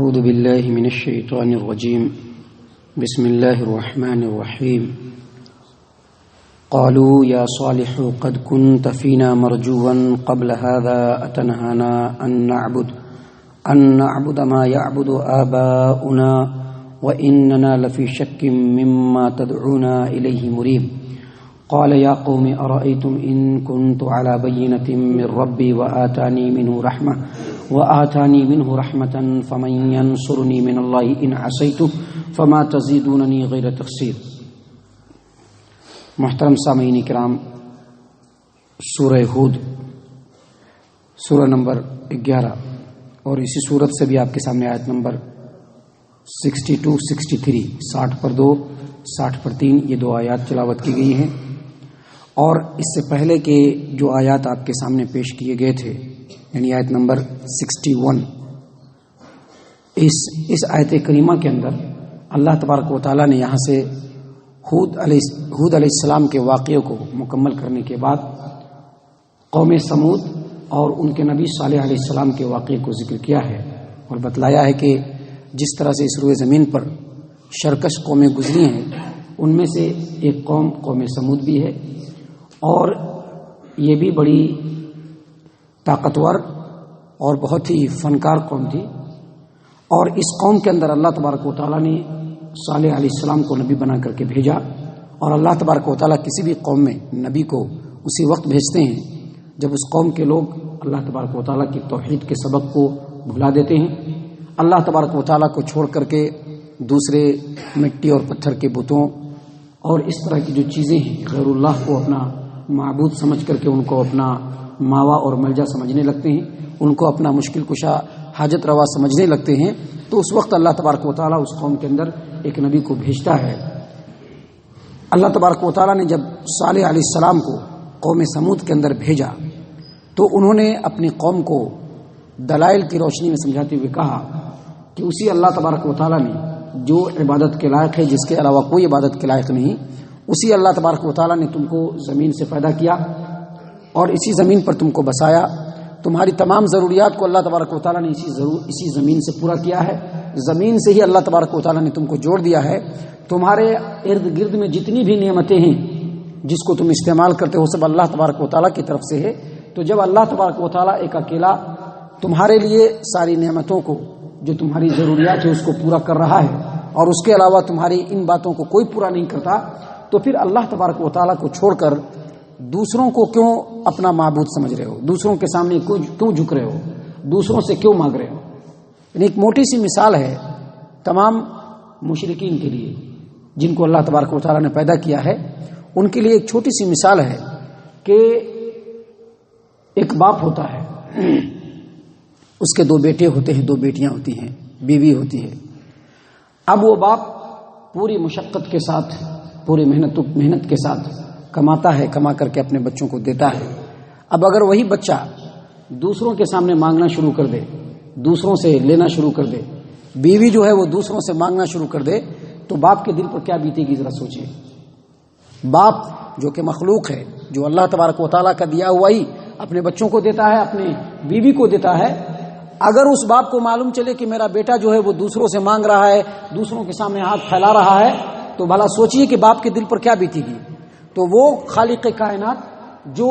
أعوذ بالله من الشيطان الرجيم بسم الله الرحمن الرحيم قالوا يا صالح قد كنت فينا مرجوا قبل هذا أتنهانا أن نعبد ما يعبد آباؤنا وإننا لفي شك مما تدعونا إليه مريب قال يا قوم أرأيتم إن كنت على بينة من ربي وآتاني منه رحمة فمن ينصرني من الله إن عصيته فما تزيدونني غير تخسير۔ محترم سامعین کرام، سورہ ہود سورہ نمبر 11 اور اسی صورت سے بھی آپ کے سامنے آیت نمبر 62-63 60 پر 2 60 پر 3 یہ دو آیات تلاوت کی گئی ہیں، اور اس سے پہلے کے جو آیات آپ کے سامنے پیش کیے گئے تھے یعنی آیت نمبر 61، اس آیت کریمہ کے اندر اللہ تبارک و تعالیٰ نے یہاں سے ہود علیہ السلام کے واقعے کو مکمل کرنے کے بعد قوم سمود اور ان کے نبی صالح علیہ السلام کے واقعے کو ذکر کیا ہے اور بتلایا ہے کہ جس طرح سے اس روئے زمین پر شرکش قومیں گزری ہیں ان میں سے ایک قوم سمود بھی ہے، اور یہ بھی بڑی طاقتور اور بہت ہی فنکار قوم تھی، اور اس قوم کے اندر اللہ تبارک و تعالیٰ نے صالح علیہ السلام کو نبی بنا کر کے بھیجا، اور اللہ تبارک و تعالیٰ کسی بھی قوم میں نبی کو اسی وقت بھیجتے ہیں جب اس قوم کے لوگ اللہ تبارک و تعالیٰ کی توحید کے سبق کو بھلا دیتے ہیں، اللہ تبارک و تعالیٰ کو چھوڑ کر کے دوسرے مٹی اور پتھر کے بتوں اور اس طرح کی جو چیزیں ہیں غیر اللہ کو اپنا معبود سمجھ کر کے ان کو اپنا ماوا اور ملجا سمجھنے لگتے ہیں، ان کو اپنا مشکل کشا حاجت روا سمجھنے لگتے ہیں، تو اس وقت اللہ تبارک و تعالیٰ اس قوم کے اندر ایک نبی کو بھیجتا ہے۔ اللہ تبارک و تعالیٰ نے جب صالح علیہ السلام کو قوم سمود کے اندر بھیجا تو انہوں نے اپنی قوم کو دلائل کی روشنی میں سمجھاتے ہوئے کہا کہ اسی اللہ تبارک و تعالیٰ نے جو عبادت کے لائق ہے، جس کے علاوہ کوئی عبادت کے لائق نہیں، اسی اللہ تبارک و تعالیٰ نے تم کو زمین سے پیدا کیا اور اسی زمین پر تم کو بسایا، تمہاری تمام ضروریات کو اللہ تبارک و تعالیٰ نے اسی زمین سے پورا کیا ہے، زمین سے ہی اللہ تبارک و تعالیٰ نے تم کو جوڑ دیا ہے، تمہارے ارد گرد میں جتنی بھی نعمتیں ہیں جس کو تم استعمال کرتے ہو سب اللہ تبارک و تعالیٰ کی طرف سے ہے۔ تو جب اللہ تبارک و تعالیٰ ایک اکیلا تمہارے لیے ساری نعمتوں کو جو تمہاری ضروریات ہے اس کو پورا کر رہا ہے اور اس کے علاوہ تمہاری ان باتوں کو کوئی پورا نہیں کرتا، تو پھر اللہ تبارک و تعالیٰ کو چھوڑ کر دوسروں کو کیوں اپنا معبود سمجھ رہے ہو، دوسروں کے سامنے کیوں جھک رہے ہو، دوسروں سے کیوں مانگ رہے ہو۔ یعنی ایک موٹی سی مثال ہے تمام مشرکین کے لیے جن کو اللہ تبارک و تعالیٰ نے پیدا کیا ہے، ان کے لیے ایک چھوٹی سی مثال ہے کہ ایک باپ ہوتا ہے، اس کے 2 بیٹے ہوتے ہیں، 2 بیٹیاں ہوتی ہیں، بیوی ہوتی ہے۔ اب وہ باپ پوری مشقت کے ساتھ، پوری محنت کے ساتھ کماتا ہے، کما کر کے اپنے بچوں کو دیتا ہے۔ اب اگر وہی بچہ دوسروں کے سامنے مانگنا شروع کر دے، دوسروں سے لینا شروع کر دے، بیوی جو ہے وہ دوسروں سے مانگنا شروع کر دے، تو باپ کے دل پر کیا بیتے گی ذرا سوچیں۔ باپ جو کہ مخلوق ہے، جو اللہ تبارک و تعالیٰ کا دیا ہوا ہی اپنے بچوں کو دیتا ہے، اپنے بیوی کو دیتا ہے، اگر اس باپ کو معلوم چلے کہ میرا بیٹا جو ہے وہ دوسروں سے مانگ رہا ہے، دوسروں کے سامنے ہاتھ پھیلا رہا ہے، تو بھلا سوچئے کہ باپ کے دل پر کیا بیتے گی۔ تو وہ خالق کائنات جو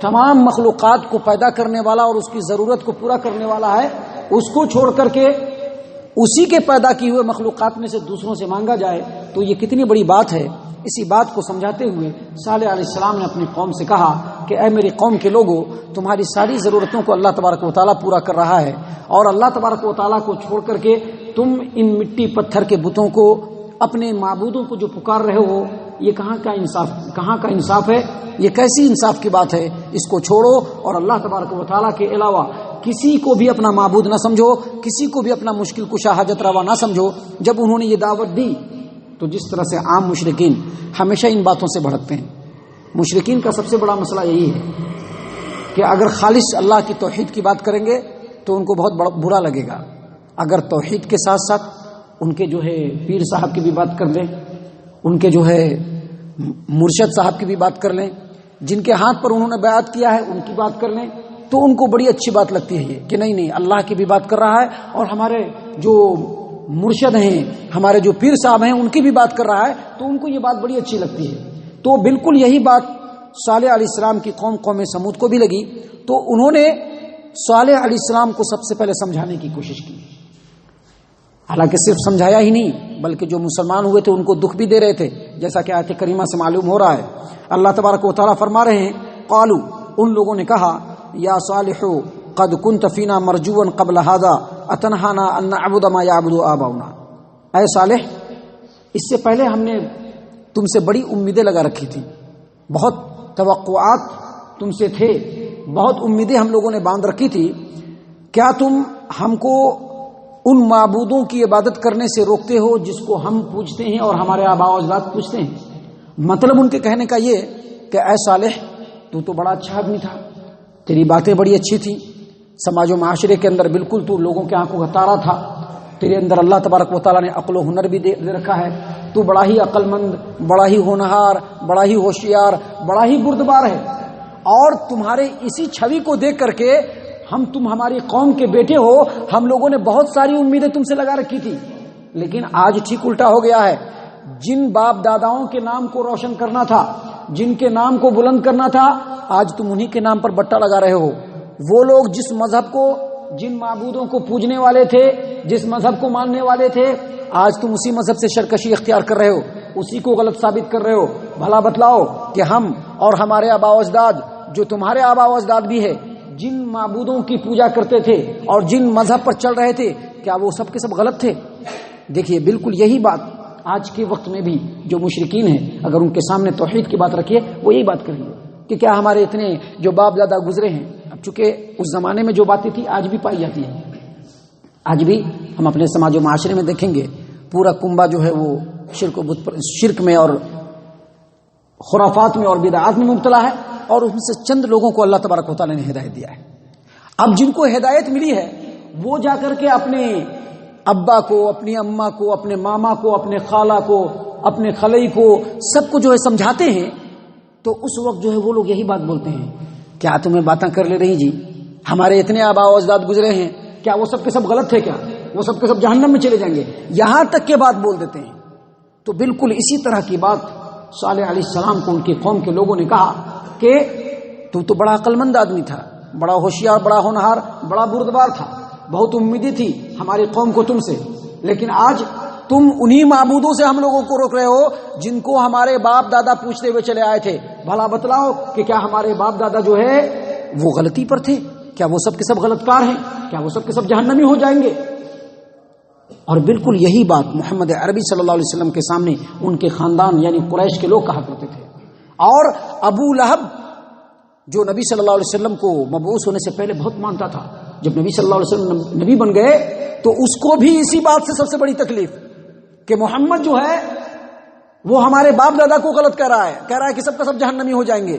تمام مخلوقات کو پیدا کرنے والا اور اس کی ضرورت کو پورا کرنے والا ہے، اس کو چھوڑ کر کے اسی کے پیدا کیے ہوئے مخلوقات میں سے دوسروں سے مانگا جائے تو یہ کتنی بڑی بات ہے۔ اسی بات کو سمجھاتے ہوئے صالح علیہ السلام نے اپنی قوم سے کہا کہ اے میری قوم کے لوگوں، تمہاری ساری ضرورتوں کو اللہ تبارک و تعالیٰ پورا کر رہا ہے، اور اللہ تبارک و تعالیٰ کو چھوڑ کر کے تم ان مٹی پتھر کے بتوں کو، اپنے معبودوں کو جو پکار رہے ہو، یہ کہاں کا انصاف ہے؟ یہ کیسی انصاف کی بات ہے؟ اس کو چھوڑو اور اللہ تبارک و تعالیٰ کے علاوہ کسی کو بھی اپنا معبود نہ سمجھو، کسی کو بھی اپنا مشکل کشا حاجت روا نہ سمجھو۔ جب انہوں نے یہ دعوت دی تو جس طرح سے عام مشرکین ہمیشہ ان باتوں سے بھڑکتے ہیں، مشرکین کا سب سے بڑا مسئلہ یہی ہے کہ اگر خالص اللہ کی توحید کی بات کریں گے تو ان کو بہت برا لگے گا، اگر توحید کے ساتھ ساتھ ان کے جو ہے پیر صاحب کی بھی بات کر لیں، ان کے جو ہے مرشد صاحب کی بھی بات کر لیں، جن کے ہاتھ پر انہوں نے بیعت کیا ہے ان کی بات کر لیں، تو ان کو بڑی اچھی بات لگتی ہے یہ کہ نہیں اللہ کی بھی بات کر رہا ہے اور ہمارے جو مرشد ہیں، ہمارے جو پیر صاحب ہیں، ان کی بھی بات کر رہا ہے تو ان کو یہ بات بڑی اچھی لگتی ہے۔ تو بالکل یہی بات صالح علیہ السلام کی قوم سمود کو بھی لگی، تو انہوں نے صالح علیہ السلام کو سب سے پہلے سمجھانے کی کوشش کی۔ حالانکہ صرف سمجھایا ہی نہیں بلکہ جو مسلمان ہوئے تھے ان کو دکھ بھی دے رہے تھے، جیسا کہ آیت کریمہ سے معلوم ہو رہا ہے۔ اللہ تبارک و تعالیٰ فرما رہے ہیں قالوا، ان لوگوں نے کہا یا صالح قد كنت فينا مرجوا قبل هذا اتنهانا ان نعبد ما يعبد آباؤنا، اے صالح اس سے پہلے ہم نے تم سے بڑی امیدیں لگا رکھی تھی، بہت توقعات تم سے تھے، بہت امیدیں ہم لوگوں نے باندھ رکھی تھی، کیا تم ہم کو ان معبودوں کی عبادت کرنے سے روکتے ہو جس کو ہم پوجتے ہیں اور ہمارے آباء و اجداد پوجتے ہیں؟ مطلب ان کے کہنے کا یہ کہ اے صالح تو بڑا اچھا آدمی تھا، تیری باتیں بڑی اچھی تھیں، سماج و معاشرے کے اندر بالکل تو لوگوں کے آنکھوں کا تارا تھا، تیرے اندر اللہ تبارک و تعالیٰ نے عقل و ہنر بھی دے رکھا ہے، تو بڑا ہی عقل مند، بڑا ہی ہونہار، بڑا ہی ہوشیار، بڑا ہی بردبار ہے، اور تمہارے اسی چھوی کو دیکھ کر کے تم ہماری قوم کے بیٹے ہو، ہم لوگوں نے بہت ساری امیدیں تم سے لگا رکھی تھی، لیکن آج ٹھیک الٹا ہو گیا ہے۔ جن باپ داداؤں کے نام کو روشن کرنا تھا، جن کے نام کو بلند کرنا تھا، آج تم انہی کے نام پر بٹا لگا رہے ہو۔ وہ لوگ جس مذہب کو، جن معبودوں کو پوجنے والے تھے، جس مذہب کو ماننے والے تھے، آج تم اسی مذہب سے سرکشی اختیار کر رہے ہو، اسی کو غلط ثابت کر رہے ہو۔ بھلا بتلاؤ کہ ہم اور ہمارے آباء و اجداد، جو تمہارے آباء و اجداد بھی ہے، جن معبودوں کی پوجا کرتے تھے اور جن مذہب پر چل رہے تھے، کیا وہ سب کے سب غلط تھے؟ دیکھیے بالکل یہی بات آج کے وقت میں بھی جو مشرکین ہیں، اگر ان کے سامنے توحید کی بات رکھیے وہ یہی بات کریں گے کہ کیا ہمارے اتنے جو باپ دادا گزرے ہیں، اب چونکہ اس زمانے میں جو باتیں تھی آج بھی پائی جاتی ہیں، آج بھی ہم اپنے سماج و معاشرے میں دیکھیں گے پورا کنبہ جو ہے وہ شرک میں اور خرافات میں اور بدعات میں مبتلا ہے، اور ان سے چند لوگوں کو اللہ تبارک و تعالیٰ نے ہدایت دیا ہے۔ اب جن کو ہدایت ملی ہے وہ جا کر کے اپنے ابا کو، اپنی اماں کو، اپنے ماما کو، اپنے خالہ کو، اپنے خلئی کو، سب کو جو ہے سمجھاتے ہیں، تو اس وقت جو ہے وہ لوگ یہی بات بولتے ہیں، کیا تمہیں باتیں کر لے رہی جی، ہمارے اتنے آباء و اجداد گزرے ہیں، کیا وہ سب کے سب غلط تھے؟ کیا وہ سب کے سب جہنم میں چلے جائیں گے؟ یہاں تک کے بات بول دیتے ہیں۔ تو بالکل اسی طرح کی بات صالح علیہ السلام کو ان کی قوم کے لوگوں نے کہا کہ تو بڑا عقل مند آدمی تھا، بڑا ہوشیار، بڑا ہونہار، بڑا بردبار تھا، بہت امیدیں تھی ہماری قوم کو تم سے، لیکن آج تم انہی معبودوں سے ہم لوگوں کو روک رہے ہو جن کو ہمارے باپ دادا پوچھتے ہوئے چلے آئے تھے۔ بھلا بتلاؤ کہ کیا ہمارے باپ دادا جو ہے وہ غلطی پر تھے؟ کیا وہ سب کے سب غلط کار ہیں؟ کیا وہ سب کے سب جہنمی ہو جائیں گے؟ اور بالکل یہی بات محمد عربی صلی اللہ علیہ وسلم کے سامنے ان کے خاندان یعنی قریش کے لوگ کہا کرتے تھے۔ اور ابو لہب جو نبی صلی اللہ علیہ وسلم کو مبعوث ہونے سے پہلے بہت مانتا تھا، جب نبی صلی اللہ علیہ وسلم نبی بن گئے تو اس کو بھی اسی بات سے سب سے بڑی تکلیف کہ محمد جو ہے وہ ہمارے باپ دادا کو غلط کہہ رہا ہے کہ سب کا سب جہنمی ہو جائیں گے۔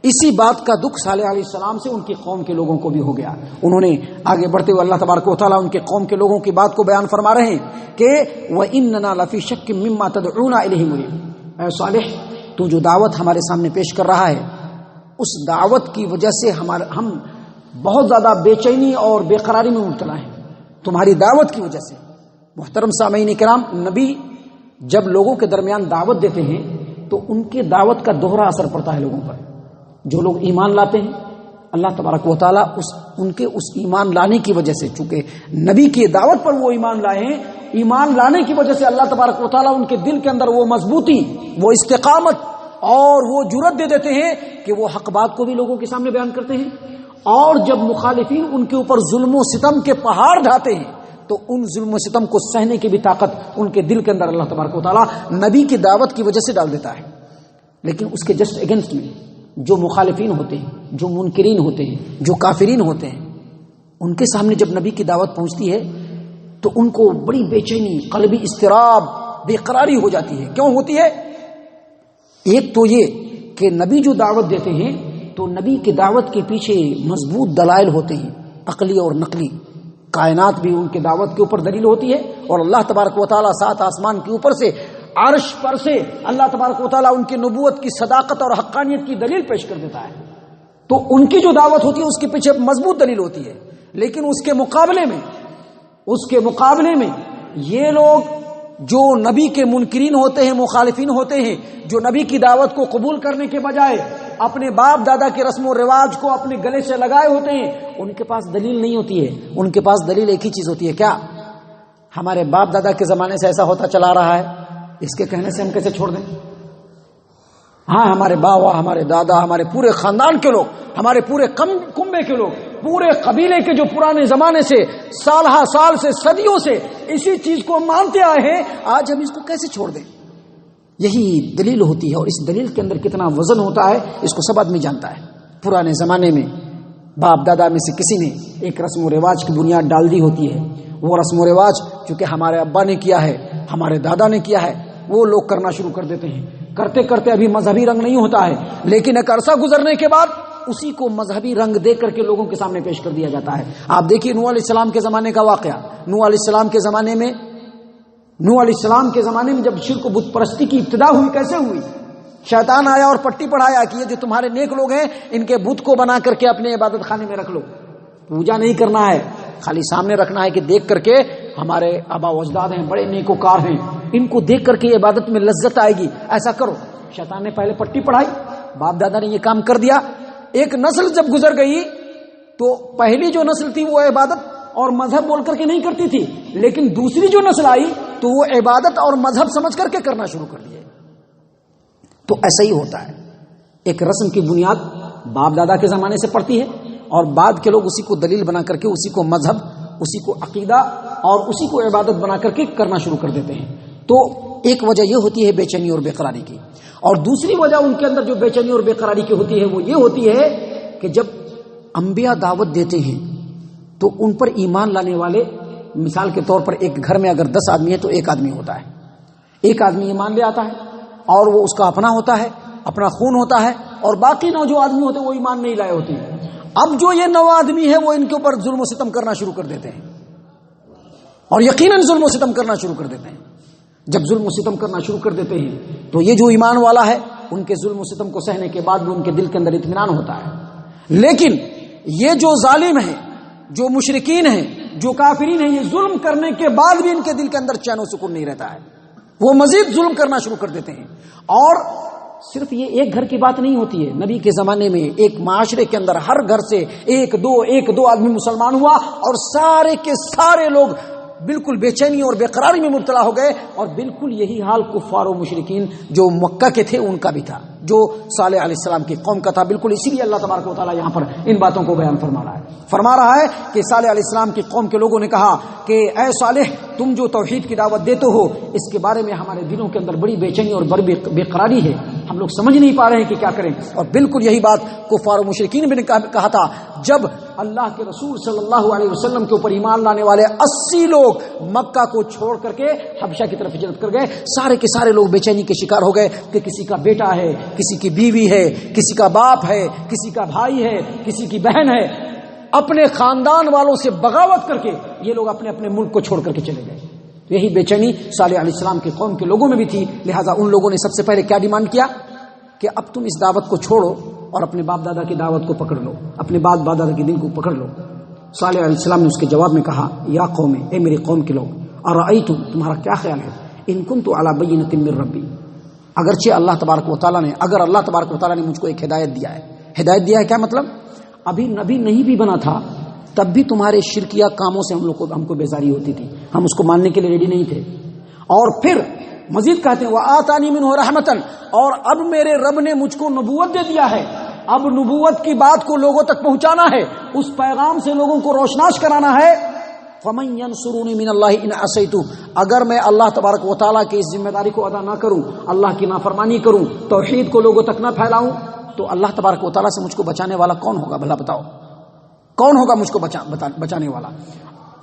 اسی بات کا دکھ صالح علیہ السلام سے ان کی قوم کے لوگوں کو بھی ہو گیا۔ انہوں نے آگے بڑھتے ہوئے اللہ تبارک و تعالیٰ ان کے قوم کے لوگوں کی بات کو بیان فرما رہے ہیں کہ وَإِنَّنَا لَفِي شَكٍّ مِّمَّا تَدْعُونَا إِلَيْهِ مُرِيبٍ، اے صالح تو جو دعوت ہمارے سامنے پیش کر رہا ہے اس دعوت کی وجہ سے ہم بہت زیادہ بے چینی اور بے قراری میں مبتلا ہیں، تمہاری دعوت کی وجہ سے۔ محترم سامعین کرام، نبی جب لوگوں کے درمیان دعوت دیتے ہیں تو ان کے دعوت کا دوہرا اثر پڑتا ہے لوگوں پر۔ جو لوگ ایمان لاتے ہیں اللہ تبارک و تعالیٰ ان کے اس ایمان لانے کی وجہ سے، چونکہ نبی کی دعوت پر وہ ایمان لائے ہیں، ایمان لانے کی وجہ سے اللہ تبارک و تعالیٰ ان کے دل کے اندر وہ مضبوطی، وہ استقامت اور وہ جرأت دے دیتے ہیں کہ وہ حق بات کو بھی لوگوں کے سامنے بیان کرتے ہیں۔ اور جب مخالفین ان کے اوپر ظلم و ستم کے پہاڑ ڈھاتے ہیں تو ان ظلم و ستم کو سہنے کی بھی طاقت ان کے دل کے اندر اللہ تبارک و تعالیٰ نبی کی دعوت کی وجہ سے ڈال دیتا ہے۔ لیکن اس کے جسٹ اگینسٹ میں جو مخالفین ہوتے ہیں، جو منکرین ہوتے ہیں، جو کافرین ہوتے ہیں، ان کے سامنے جب نبی کی دعوت پہنچتی ہے تو ان کو بڑی بے چینی، قلبی اضطراب، بے قراری ہو جاتی ہے۔ کیوں ہوتی ہے؟ ایک تو یہ کہ نبی جو دعوت دیتے ہیں تو نبی کی دعوت کے پیچھے مضبوط دلائل ہوتے ہیں، عقلی اور نقلی۔ کائنات بھی ان کے دعوت کے اوپر دلیل ہوتی ہے، اور اللہ تبارک و تعالیٰ سات آسمان کے اوپر سے، عرش پر سے اللہ تبارک و تعالیٰ ان کی نبوت کی صداقت اور حقانیت کی دلیل پیش کر دیتا ہے۔ تو ان کی جو دعوت ہوتی ہے اس کے پیچھے مضبوط دلیل ہوتی ہے، لیکن اس کے مقابلے میں اس کے مقابلے میں یہ لوگ جو نبی کے منکرین ہوتے ہیں، مخالفین ہوتے ہیں، جو نبی کی دعوت کو قبول کرنے کے بجائے اپنے باپ دادا کے رسم و رواج کو اپنے گلے سے لگائے ہوتے ہیں، ان کے پاس دلیل نہیں ہوتی ہے. ان کے پاس دلیل ایک ہی چیز ہوتی ہے، کیا؟ ہمارے باپ دادا کے زمانے سے ایسا ہوتا چلا رہا ہے، اس کے کہنے سے ہم کیسے چھوڑ دیں؟ ہاں، ہمارے باوا، ہمارے دادا، ہمارے پورے خاندان کے لوگ، ہمارے پورے کنبے کے لوگ، پورے قبیلے کے جو پرانے زمانے سے سالہ سال سے صدیوں سے اسی چیز کو مانتے آئے ہیں، آج ہم اس کو کیسے چھوڑ دیں؟ یہی دلیل ہوتی ہے. اور اس دلیل کے اندر کتنا وزن ہوتا ہے اس کو سب آدمی جانتا ہے. پرانے زمانے میں باپ دادا میں سے کسی نے ایک رسم و رواج کی بنیاد ڈال دی ہوتی ہے. وہ رسم و رواج چونکہ ہمارے ابا نے کیا ہے، ہمارے دادا نے کیا ہے، وہ لوگ کرنا شروع کر دیتے ہیں. کرتے کرتے ابھی مذہبی رنگ نہیں ہوتا ہے، لیکن ایک عرصہ گزرنے کے بعد اسی کو مذہبی رنگ دے کر کے لوگوں کے سامنے پیش کر دیا جاتا ہے. آپ دیکھیے نوح علیہ السلام کے زمانے کا واقعہ. نوح علیہ السلام کے زمانے میں جب شرک و بت پرستی کی ابتدا ہوئی، کیسے ہوئی؟ شیطان آیا اور پٹی پڑھایا کہ یہ جو تمہارے نیک لوگ ہیں ان کے بت کو بنا کر کے اپنے عبادت خانے میں رکھ لو. پوجا نہیں کرنا ہے، خالی سامنے رکھنا ہے کہ دیکھ کر کے ہمارے آبا و اجداد ہیں، بڑے نیکوکار ہیں، ان کو دیکھ کر کے عبادت میں لذت آئے گی، ایسا کرو. شیطان نے پہلے پٹی پڑھائی، باپ دادا نے یہ کام کر دیا. ایک نسل جب گزر گئی تو پہلی جو نسل تھی وہ عبادت اور مذہب بول کر کے نہیں کرتی تھی، لیکن دوسری جو نسل آئی تو وہ عبادت اور مذہب سمجھ کر کے کرنا شروع کر دیا. تو ایسا ہی ہوتا ہے، ایک رسم کی بنیاد باپ دادا کے زمانے سے پڑتی ہے اور بعد کے لوگ اسی کو دلیل بنا کر کے، اسی کو مذہب، اسی کو عقیدہ اور اسی کو عبادت بنا کر کے کرنا شروع کر دیتے ہیں. تو ایک وجہ یہ ہوتی ہے بے چینی اور بے قراری کی. اور دوسری وجہ ان کے اندر جو بے چینی اور بے قراری کی ہوتی ہے وہ یہ ہوتی ہے کہ جب انبیاء دعوت دیتے ہیں تو ان پر ایمان لانے والے، مثال کے طور پر ایک گھر میں اگر 10 آدمی ہے تو ایک آدمی ہوتا ہے، ایک آدمی ایمان لے آتا ہے اور وہ اس کا اپنا ہوتا ہے، اپنا خون ہوتا ہے، اور باقی 9 جو آدمی ہوتے ہیں وہ ایمان نہیں لائے ہوتے ہیں. اب جو یہ 9 آدمی ہے وہ ان کے اوپر ظلم و ستم کرنا شروع کر دیتے ہیں، اور یقیناً ظلم و ستم کرنا شروع کر دیتے ہیں. جب ظلم و ستم کرنا شروع کر دیتے ہیں تو یہ جو ایمان والا ہے ان کے ظلم و ستم کو سہنے کے بعد بھی ان کے دل کے اندر اطمینان ہوتا ہے. لیکن یہ جو ظالم ہیں، جو مشرکین ہیں، جو کافرین ہیں، یہ ظلم کرنے کے بعد بھی ان کے دل کے اندر چین و سکون نہیں رہتا ہے، وہ مزید ظلم کرنا شروع کر دیتے ہیں. اور صرف یہ ایک گھر کی بات نہیں ہوتی ہے. نبی کے زمانے میں ایک معاشرے کے اندر ہر گھر سے ایک دو آدمی مسلمان ہوا اور سارے کے سارے لوگ بالکل بے چینی اور بے قراری میں مبتلا ہو گئے. اور بالکل یہی حال کفار و مشرکین جو مکہ کے تھے ان کا بھی تھا، جو صالح علیہ السلام کی قوم کا تھا. بالکل اسی لیے اللہ تبارک و تعالیٰ یہاں پر ان باتوں کو بیان فرما رہا ہے کہ صالح علیہ السلام کی قوم کے لوگوں نے کہا کہ اے صالح، تم جو توحید کی دعوت دیتے ہو اس کے بارے میں ہمارے دلوں کے اندر بڑی بے چینی اور بڑی بے قراری ہے، ہم لوگ سمجھ نہیں پا رہے ہیں کہ کیا کریں. اور بالکل یہی بات کفار و مشرکین بھی نے کہا تھا. جب اللہ کے رسول صلی اللہ علیہ وسلم کے اوپر ایمان لانے والے 80 لوگ مکہ کو چھوڑ کر کے حبشہ کی طرف ہجرت کر گئے، سارے کے سارے لوگ بے چینی کے شکار ہو گئے کہ کسی کا بیٹا ہے، کسی کی بیوی ہے، کسی کا باپ ہے، کسی کا بھائی ہے، کسی کی بہن ہے. اپنے خاندان والوں سے بغاوت کر کے یہ لوگ اپنے اپنے ملک کو چھوڑ کر کے چلے گئے. یہی بے چینی صالح علیہ السلام کی قوم کے لوگوں میں بھی تھی. لہٰذا ان لوگوں نے سب سے پہلے کیا ڈیمانڈ کیا کہ اب تم اس دعوت کو چھوڑو اور اپنے باپ دادا کی دعوت کو پکڑ لو، اپنے باپ دادا کے دین کو پکڑ لو. صالح علیہ السلام نے اس کے جواب میں کہا، یا قوم، اے میری قوم کے لوگ، ارأیتم، تمہارا کیا خیال ہے، ان کنت علی بینۃ من ربی، اگرچہ اللہ تبارک و تعالیٰ نے، اگر اللہ تبارک و تعالیٰ نے مجھ کو ایک ہدایت دیا ہے. ہدایت دیا ہے کیا مطلب؟ ابھی نبی نہیں بھی بنا تھا تب بھی تمہارے شرکیہ کاموں سے ہم کو بیزاری ہوتی تھی، ہم اس کو ماننے کے لیے ریڈی نہیں تھے. اور پھر مزید کہتے ہیں وآتانی منہ رحمتا، اور اب میرے رب نے مجھ کو نبوت دے دیا ہے. اب نبوت کی بات کو لوگوں تک پہنچانا ہے، اس پیغام سے لوگوں کو روشناس کرانا ہے. فمن ینصرونی من اللہ ان عصیت، اگر میں اللہ تبارک و تعالیٰ کی اس ذمہ داری کو ادا نہ کروں، اللہ کی نافرمانی کروں، توحید کو لوگوں تک نہ پھیلاؤں، تو اللہ تبارک و تعالیٰ سے مجھ کو بچانے والا کون ہوگا؟ بھلا بتاؤ کون ہوگا مجھ کو بچانے والا؟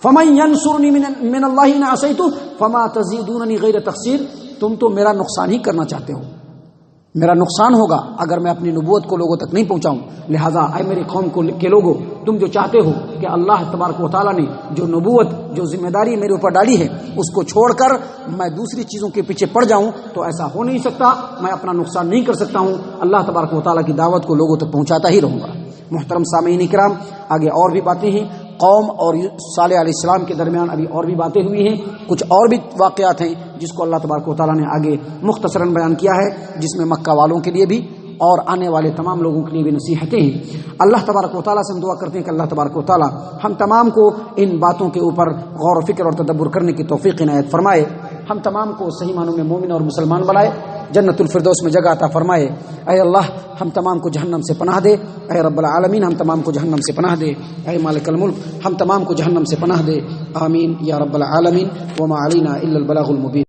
فمن ینصرنی من اللہ ان عصیت فما تزیدوننی غیر تقصیر، تم تو میرا نقصان ہی کرنا چاہتے ہو، میرا نقصان ہوگا اگر میں اپنی نبوت کو لوگوں تک نہیں پہنچاؤں. لہٰذا اے میری قوم کے لوگوں، تم جو چاہتے ہو کہ اللہ تبارک و تعالیٰ نے جو نبوت، جو ذمہ داری میرے اوپر ڈالی ہے اس کو چھوڑ کر میں دوسری چیزوں کے پیچھے پڑ جاؤں تو ایسا ہو نہیں سکتا. میں اپنا نقصان نہیں کر سکتا ہوں، اللہ تبارک و تعالیٰ کی دعوت کو لوگوں تک پہنچاتا ہی رہوں گا. محترم سامعین کرام، آگے اور بھی باتیں ہیں. قوم اور صالح علیہ السلام کے درمیان ابھی اور بھی باتیں ہوئی ہیں، کچھ اور بھی واقعات ہیں جس کو اللہ تبارک و تعالیٰ نے آگے مختصراً بیان کیا ہے، جس میں مکہ والوں کے لیے بھی اور آنے والے تمام لوگوں کے لیے بھی نصیحتیں ہیں۔ اللہ تبارک و تعالیٰ سے ہم دعا کرتے ہیں کہ اللہ تبارک و تعالیٰ ہم تمام کو ان باتوں کے اوپر غور و فکر اور تدبر کرنے کی توفیق عنایت فرمائے، ہم تمام کو صحیح معنوں میں مومن اور مسلمان بنائے، جنت الفردوس میں جگہ عطا فرمائے۔ اے اللہ ہم تمام کو جہنم سے پناہ دے، اے رب العالمین ہم تمام کو جہنم سے پناہ دے، اے مالک الملک ہم تمام کو جہنم سے پناہ دے، آمین یا رب العالمین۔ وما علینا الا البلاغ المبین۔